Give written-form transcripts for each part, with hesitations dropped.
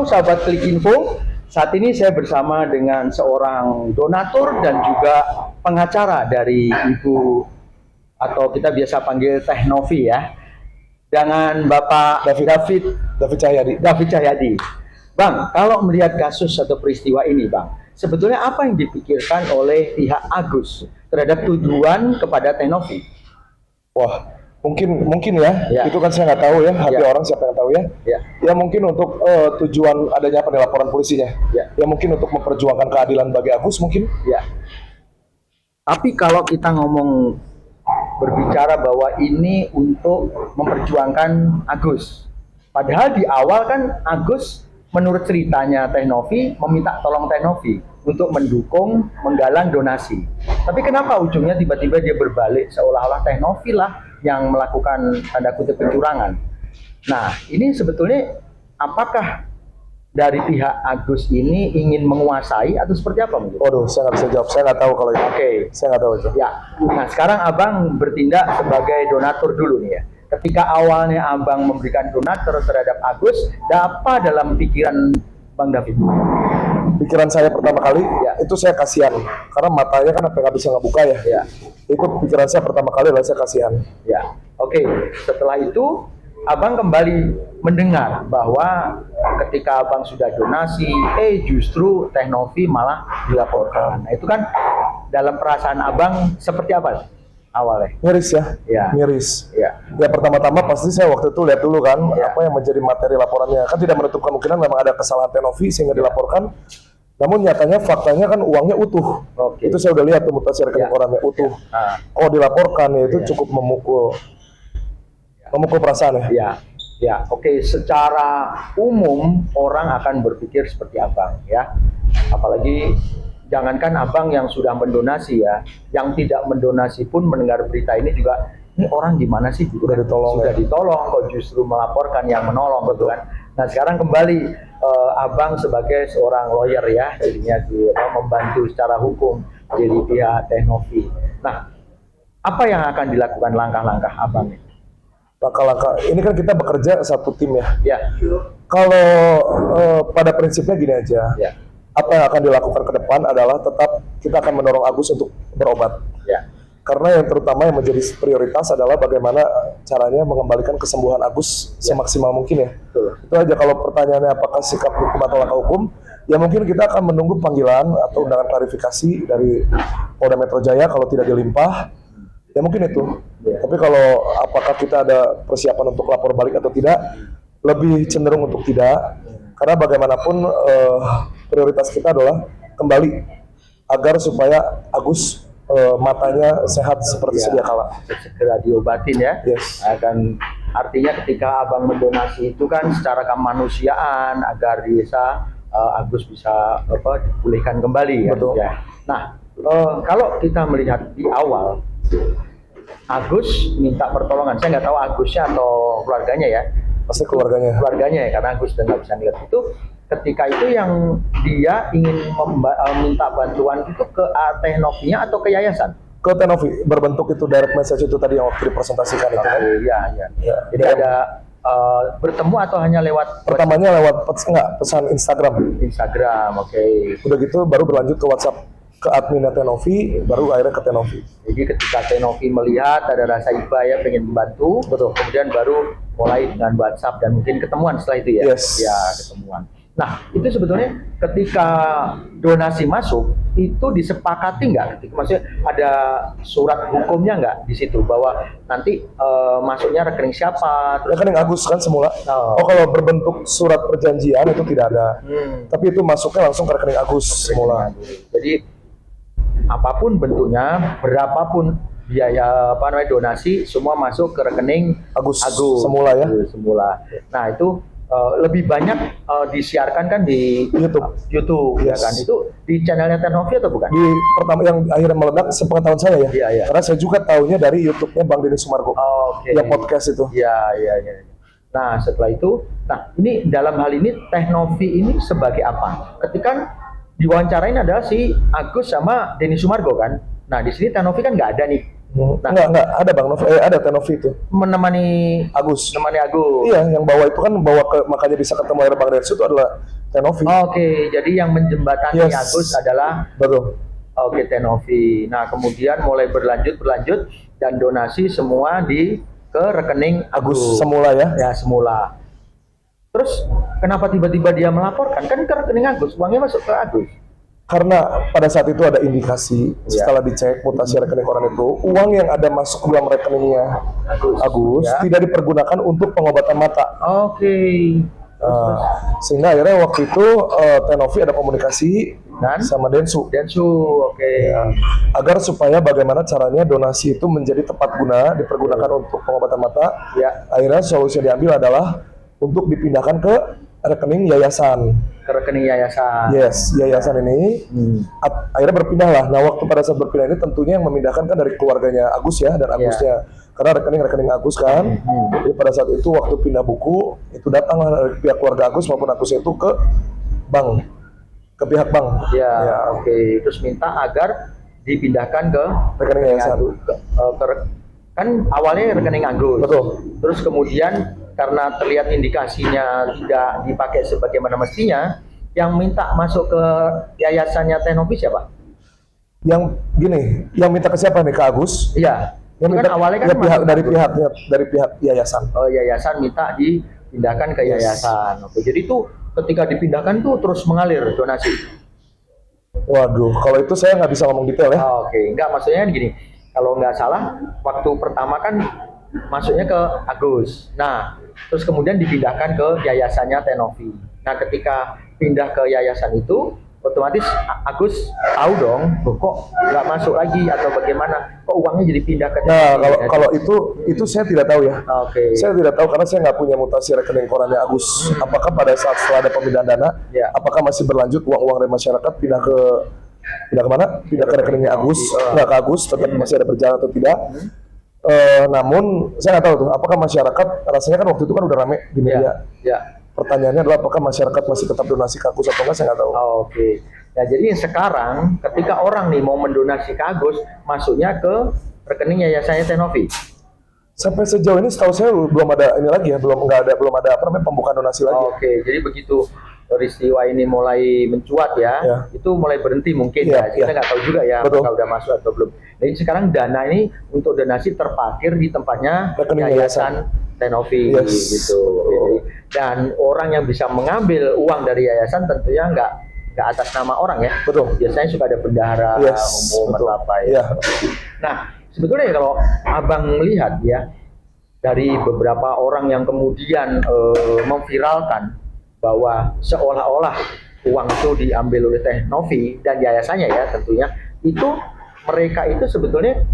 Halo sahabat Klik Info, saat ini saya bersama dengan seorang donatur dan juga pengacara dari Ibu atau kita biasa panggil Teh Novi ya, dengan Bapak David Cahyadi. Bang, kalau melihat kasus atau peristiwa ini, Bang, sebetulnya apa yang dipikirkan oleh pihak Agus terhadap tujuan kepada Teh Novi? Wah, mungkin ya. Itu kan saya nggak tahu ya, hati orang siapa yang tahu ya. Ya mungkin untuk tujuan adanya laporan polisinya. Ya mungkin untuk memperjuangkan keadilan bagi Agus mungkin. Ya. Tapi kalau kita ngomong berbicara bahwa ini untuk memperjuangkan Agus, padahal di awal kan Agus menurut ceritanya Teh Novi meminta tolong Teh Novi untuk mendukung menggalang donasi. Tapi kenapa ujungnya tiba-tiba dia berbalik seolah-olah Teh Novi lah yang melakukan tanda kutip kecurangan. Nah, ini sebetulnya apakah dari pihak Agus ini ingin menguasai atau seperti apa mungkin? Waduh, saya nggak bisa jawab. Saya nggak tahu kalau itu. Oke. Saya nggak tahu itu. Ya. Nah, sekarang Abang bertindak sebagai donatur dulu nih ya. Ketika awalnya Abang memberikan donatur terhadap Agus, apa dalam pikiran Bang David? Pikiran saya pertama kali, itu saya kasihan. Karena matanya kan sampai nggak bisa ngebuka ya. Itu pikiran saya pertama kali adalah saya kasihan. Ya, oke. Setelah itu, Abang kembali mendengar bahwa ketika Abang sudah donasi, justru Teh Novi malah dilaporkan. Nah, itu kan dalam perasaan Abang seperti apa awalnya? Miris ya, miris. Ya pertama-tama pasti saya waktu itu lihat dulu kan apa yang menjadi materi laporannya. Kan tidak menutup kemungkinan memang ada kesalahan Teh Novi sehingga dilaporkan. Namun nyatanya faktanya kan uangnya utuh. Itu saya udah lihat tuh mutasi rekening orangnya utuh. Oh dilaporkan ya itu cukup memukul perasaan ya. Oke. Secara umum orang akan berpikir seperti Abang ya. Apalagi jangankan Abang yang sudah mendonasi ya, yang tidak mendonasi pun mendengar berita ini juga, ini orang gimana sih sudah ditolong kok justru melaporkan yang menolong, betul kan? Nah sekarang kembali Abang sebagai seorang lawyer ya, jadinya membantu secara hukum dari pihak Teh Novi. Nah, apa yang akan dilakukan langkah-langkah Abang ini? Langkah-langkah ini kan kita bekerja satu tim ya. Kalau pada prinsipnya gini aja. Apa yang akan dilakukan ke depan adalah tetap kita akan mendorong Agus untuk berobat. Karena yang terutama yang menjadi prioritas adalah bagaimana caranya mengembalikan kesembuhan Agus semaksimal mungkin ya. Itu aja. Kalau pertanyaannya apakah sikap hukum atau langkah hukum, ya mungkin kita akan menunggu panggilan atau undangan klarifikasi dari Polda Metro Jaya kalau tidak dilimpah. Ya mungkin itu. Tapi kalau apakah kita ada persiapan untuk lapor balik atau tidak, lebih cenderung untuk tidak. Karena bagaimanapun prioritas kita adalah kembali agar supaya Agus matanya sehat seperti sedia kala. Segera diobatin ya. Dan artinya ketika Abang mendonasi itu kan secara kemanusiaan agar bisa Agus bisa dipulihkan kembali. Betul. Ya. Nah, kalau kita melihat di awal Agus minta pertolongan, saya nggak tahu Agusnya atau keluarganya ya. Pasti keluarganya ya, karena Agus sudah nggak bisa lihat itu. Ketika itu yang dia ingin minta bantuan itu ke Teh Novi-nya atau ke yayasan? Ke Teh Novi, berbentuk itu direct message itu tadi yang waktu dipresentasikan itu kan? Iya. Jadi ada bertemu atau hanya lewat? Pertamanya lewat pesan Instagram. Oke. Udah gitu baru berlanjut ke WhatsApp ke adminnya Teh Novi, baru akhirnya ke Teh Novi. Jadi ketika Teh Novi melihat ada rasa iba ya pengen membantu, kemudian baru mulai dengan WhatsApp dan mungkin ketemuan setelah itu ya? Ya, ketemuan. Nah, itu sebetulnya ketika donasi masuk, itu disepakati nggak? Maksudnya ada surat hukumnya nggak di situ bahwa nanti masuknya rekening siapa? Rekening Agus kan semula. Oh, kalau berbentuk surat perjanjian itu tidak ada. Tapi itu masuknya langsung ke rekening Agus semula. Jadi apapun bentuknya, berapapun biaya donasi, semua masuk ke rekening Agus semula ya. Nah itu lebih banyak disiarkan kan di YouTube ya kan, itu di channelnya Teh Novi atau bukan? Di pertama yang akhirnya meledak sepengetahuan saya ya. Karena saya juga tahunya dari YouTube-nya Bang Denny Sumargo. Yang podcast itu. Iya. Nah setelah itu, ini dalam hal ini Teh Novi ini sebagai apa? Ketika diwawancarain adalah si Agus sama Denny Sumargo kan. Nah di sini Teh Novi kan nggak ada nih. Enggak ada Bang Novi, ada Tenovi itu. Menemani Agus. Iya, yang bawa itu kan bawa ke, makanya bisa ketemu akhirnya Bang Densu itu adalah Tenovi. Oke, jadi yang menjembatani Agus adalah betul. Oke, Tenovi. Nah, kemudian mulai berlanjut dan donasi semua ke rekening Agus semula ya. Ya, semula. Terus kenapa tiba-tiba dia melaporkan? Kan ke rekening Agus, uangnya masuk ke Agus. Karena pada saat itu ada indikasi setelah dicek mutasi rekening orang itu, uang yang ada masuk ke dalam rekeningnya Agus tidak dipergunakan untuk pengobatan mata. Oke. Sehingga akhirnya waktu itu Tenovi ada komunikasi sama Densu. Oke. Agar supaya bagaimana caranya donasi itu menjadi tepat guna, dipergunakan untuk pengobatan mata. Akhirnya solusi yang diambil adalah untuk dipindahkan ke rekening yayasan. Ke rekening yayasan. Yes, yayasan ini akhirnya berpindah lah. Nah, waktu pada saat berpindah ini tentunya yang memindahkan kan dari keluarganya Agus ya, dan Agusnya. Karena rekening Agus kan. Jadi pada saat itu waktu pindah buku, itu datanglah dari pihak keluarga Agus maupun Agusnya itu ke bank. Ke pihak bank. Oke. Terus minta agar dipindahkan ke rekening yayasan. Kan awalnya rekening Agus. Betul. Terus kemudian karena terlihat indikasinya tidak dipakai sebagaimana mestinya, yang minta masuk ke yayasannya Tenovi siapa? Yang yang minta ke siapa nih? Ke Agus? Iya. Yang minta awalnya kan dari pihak yayasan. Oh, yayasan minta dipindahkan ke yayasan. Oke, jadi itu ketika dipindahkan tuh terus mengalir donasi. Waduh, kalau itu saya nggak bisa ngomong detail ya. Oke, nggak, maksudnya gini, kalau nggak salah waktu pertama kan masuknya ke Agus. Nah, terus kemudian dipindahkan ke yayasannya Tenovi. Nah, ketika pindah ke yayasan itu, otomatis Agus tahu dong, kok nggak masuk lagi atau bagaimana? Kok uangnya jadi pindah ke Tenovi? Nah, kalau itu saya tidak tahu ya. Oke. Saya tidak tahu karena saya nggak punya mutasi rekening korannya Agus. Apakah pada saat setelah ada pemindahan dana, apakah masih berlanjut uang-uang dari masyarakat pindah kemana? Pindah ke rekeningnya Agus, nggak ke Agus, tetap masih ada berjalan atau tidak? Namun saya nggak tahu tuh, apakah masyarakat rasanya kan waktu itu kan udah rame di media. Pertanyaannya adalah apakah masyarakat masih tetap donasi ke Agus atau enggak, saya nggak tahu. Oke. Nah, jadi sekarang ketika orang nih mau mendonasi ke Agus, masuknya ke rekening yayasannya Tenovi. Sampai sejauh ini setahu saya belum ada ini lagi ya, belum ada apa namanya pembukaan donasi lagi. Oke, jadi begitu peristiwa ini mulai mencuat itu mulai berhenti mungkin kita nggak tahu juga ya apakah udah masuk atau belum. Jadi sekarang dana ini untuk donasi terparkir di tempatnya yayasan Tenovi gitu. Dan orang yang bisa mengambil uang dari yayasan tentunya nggak atas nama orang ya. Betul. Biasanya suka ada bendahara umum atau apa ya. Nah, sebetulnya kalau abang melihat ya dari beberapa orang yang kemudian memviralkan bahwa seolah-olah uang itu diambil oleh Tenovi dan yayasannya ya tentunya, itu mereka itu sebetulnya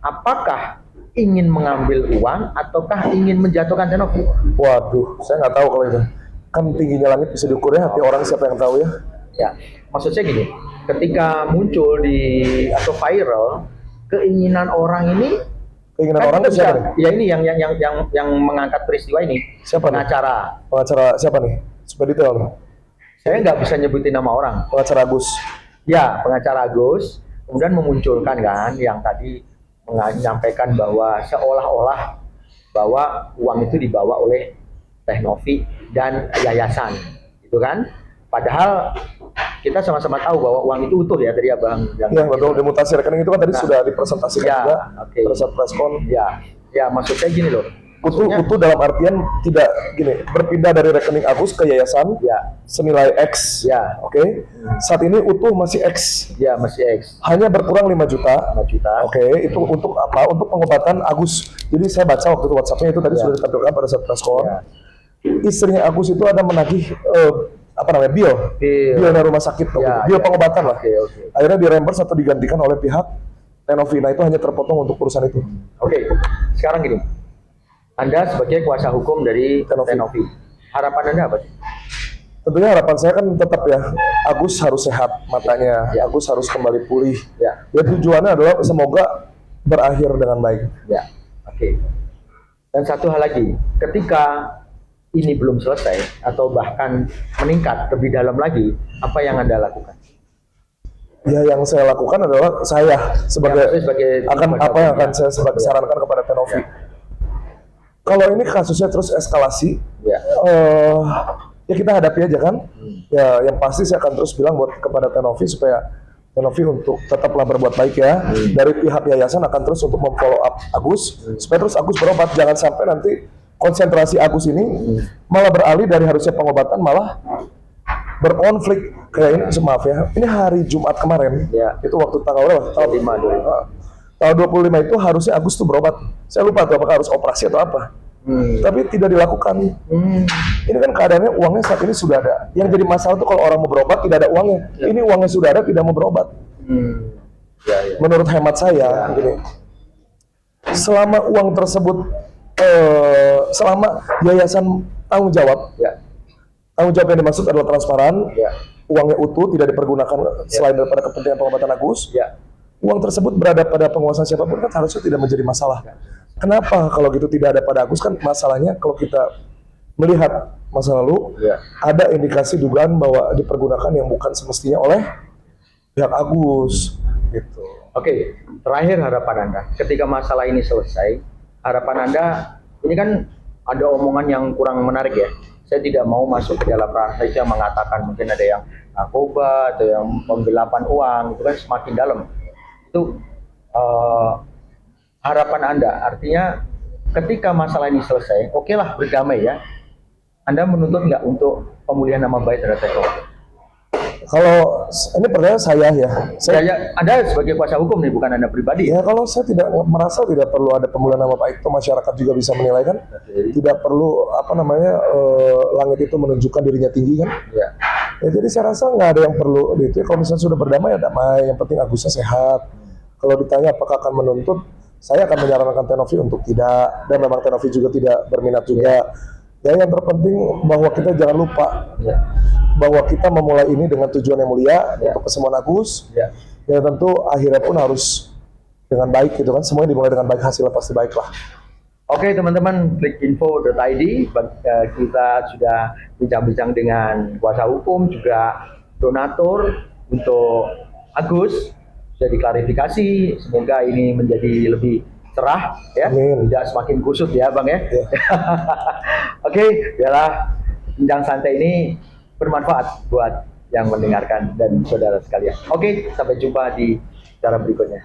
apakah ingin mengambil uang ataukah ingin menjatuhkan Tenovi? Waduh, saya nggak tahu kalau itu. Kan tingginya langit bisa diukur ya, hati orang siapa yang tahu ya. Ya, maksud saya gini, ketika muncul atau viral keinginan orang ini, orang itu siapa nih? Ya ini yang mengangkat peristiwa ini. Siapa? Pengacara siapa nih? Supaya detail. Saya nggak bisa nyebutin nama orang. Pengacara Agus. Ya, pengacara Agus. Kemudian memunculkan kan yang tadi menyampaikan bahwa seolah-olah bahwa uang itu dibawa oleh Tenovi dan yayasan, gitu kan? Padahal kita sama-sama tahu bahwa uang itu utuh ya, tadi abang. Yang betul, demutasi rekening itu kan tadi sudah dipresentasikan juga pada saat preskon. Ya, maksud saya gini loh. Utuh dalam artian tidak gini, berpindah dari rekening Agus ke yayasan senilai X. Oke. Saat ini utuh masih X. Ya, masih X. Hanya berkurang 5 juta. Oke. Itu untuk apa? Untuk pengobatan Agus. Jadi saya baca waktu itu WhatsApp-nya itu tadi sudah ditampilkan pada saat preskon. Istrinya Agus itu ada menagih bil dari rumah sakit, bil pengobatan lah. Akhirnya direimburse atau digantikan oleh pihak Tenovi. Nah, itu hanya terpotong untuk urusan itu. Oke. Sekarang gini. Anda sebagai kuasa hukum dari Tenovi, harapan Anda apa sih? Tentunya harapan saya kan tetap ya, Agus harus sehat matanya, Agus harus kembali pulih. Ya, tujuannya adalah semoga berakhir dengan baik. Oke. Dan satu hal lagi, ketika ini belum selesai atau bahkan meningkat lebih dalam lagi, apa yang Anda lakukan? Ya, yang saya lakukan adalah saya sebagai, akan apa yang akan saya sarankan kepada Tenovi. Kalau ini kasusnya terus eskalasi, ya kita hadapi aja kan. Ya, yang pasti saya akan terus bilang buat kepada Tenovi supaya Tenovi untuk tetaplah berbuat baik ya. Dari pihak yayasan akan terus untuk memfollow up Agus supaya terus Agus berobat. Jangan sampai nanti konsentrasi Agus ini malah beralih dari harusnya pengobatan malah berkonflik. Kayak ini, maaf ya, ini hari Jumat kemarin, itu waktu tanggal berapa? Tanggal 25 itu harusnya Agus tuh berobat. Saya lupa tuh apakah harus operasi atau apa. Tapi tidak dilakukan. Ini kan keadaannya uangnya saat ini sudah ada. Yang jadi masalah tuh kalau orang mau berobat tidak ada uangnya. Ini uangnya sudah ada, tidak mau berobat. Menurut hemat saya, gini, selama uang tersebut, selama yayasan tanggung jawab, tanggung jawab yang dimaksud adalah transparan, uangnya utuh, tidak dipergunakan selain daripada kepentingan pengobatan Agus, uang tersebut berada pada penguasa siapapun kan harusnya tidak menjadi masalah. Kenapa kalau gitu tidak ada pada Agus? Kan masalahnya kalau kita melihat masa lalu, ada indikasi dugaan bahwa dipergunakan yang bukan semestinya oleh pihak Agus. Gitu. Oke, terakhir harapan Anda, ketika masalah ini selesai, harapan Anda, ini kan ada omongan yang kurang menarik ya. Saya tidak mau masuk ke dalam ranah yang mengatakan mungkin ada yang narkoba atau yang penggelapan uang, itu kan semakin dalam. Itu harapan Anda, artinya ketika masalah ini selesai, oke lah berdamai ya. Anda menuntut nggak untuk pemulihan nama baik terhadap Tenovi? Kalau ini pertanyaan saya ya. Anda sebagai kuasa hukum nih, bukan Anda pribadi. Ya, kalau saya tidak merasa tidak perlu ada pemulihan nama baik, itu masyarakat juga bisa menilai kan. Tidak perlu langit itu menunjukkan dirinya tinggi kan. Ya, jadi saya rasa nggak ada yang perlu itu. Kalau misalnya sudah berdamai ya damai. Yang penting Agusnya sehat. Kalau ditanya apakah akan menuntut, saya akan menyarankan Tenovi untuk tidak. Dan memang Tenovi juga tidak berminat juga. Ya, yang terpenting bahwa kita jangan lupa bahwa kita memulai ini dengan tujuan yang mulia untuk kesembuhan Agus. Ya tentu akhirnya pun harus dengan baik gitu kan. Semuanya dimulai dengan baik, hasilnya pasti baik lah. Oke teman-teman, klikinfo.id, kita sudah bincang-bincang dengan kuasa hukum juga donatur untuk Agus. Sudah diklarifikasi, semoga ini menjadi lebih cerah ya. Amin. Tidak semakin kusut ya Bang ya. Oke, biarlah bincang santai ini bermanfaat buat yang mendengarkan dan saudara sekalian. Oke, sampai jumpa di acara berikutnya.